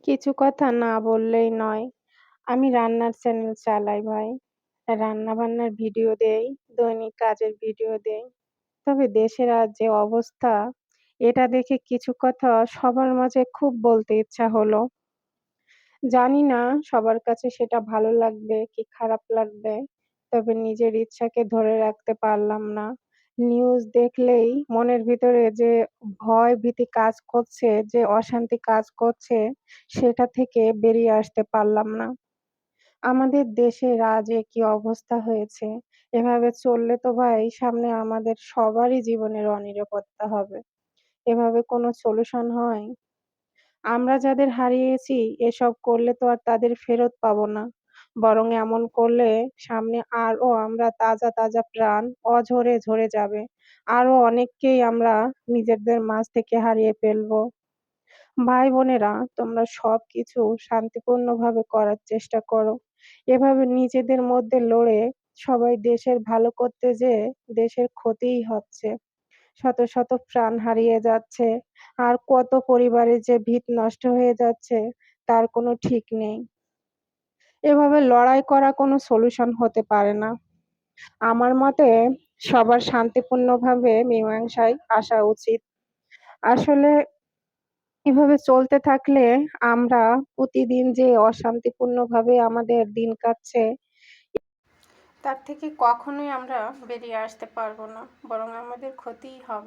কিছু কথা না বললেই নয়। আমি রান্নার চ্যানেল চালাই ভাই। রান্নাবান্নার ভিডিও দেই, দৈনিক কাজের ভিডিও দেই। তবে দেশের আজ যে অবস্থা, এটা দেখে কিছু কথা সবার মাঝে খুব বলতে ইচ্ছা হলো। জানি না সবার কাছে সেটা ভালো লাগবে কি খারাপ লাগবে। তবে নিজের ইচ্ছাকে ধরে রাখতে পারলাম না। নিউজ দেখলেই মনের ভিতরে যে ভয় ভীতি কাজ করছে, যে অশান্তি কাজ করছে, সেটা থেকে বেরিয়ে আসতে পারলাম না। আমাদের দেশের আজ এ কি অবস্থা হয়েছে! এভাবে চললে তো ভাই সামনে আমাদের সবারই জীবনের অনিরাপত্তা হবে। এভাবে কোনো সলিউশন হয়? আমরা যাদের হারিয়েছি এসব করলে তো আর তাদের ফেরত পাবো না। বরং এমন করলে সামনে আরো আমরা তাজা, তাজা প্রাণ অঝরে ঝরে যাবে। আরো অনেককেই আমরা নিজেদের মাঝ থেকে হারিয়ে ফেলবো। ভাই-বোনেরা তোমরা সবকিছু শান্তিপূর্ণভাবে করার চেষ্টা করো। এভাবে নিজেদের মধ্যে লড়ে সবাই দেশের ভালো করতে যেয়ে দেশের ক্ষতিই হচ্ছে। শত, শত প্রাণ হারিয়ে যাচ্ছে। আর কত পরিবারের যে ভিত নষ্ট হয়ে যাচ্ছে তার কোনো ঠিক নেই। এভাবে লড়াই করা কোনো সলিউশন হতে পারে না। আমার মতে সবার শান্তিপূর্ণভাবে মীমাংসায় আসা উচিত। আসলে এভাবে চলতে থাকলে আমরা প্রতিদিন যে অশান্তিপূর্ণভাবে আমাদের দিন কাটছে, তার থেকে কখনোই আমরা বেরিয়ে আসতে পারবো না। বরং আমাদের ক্ষতিই হবে।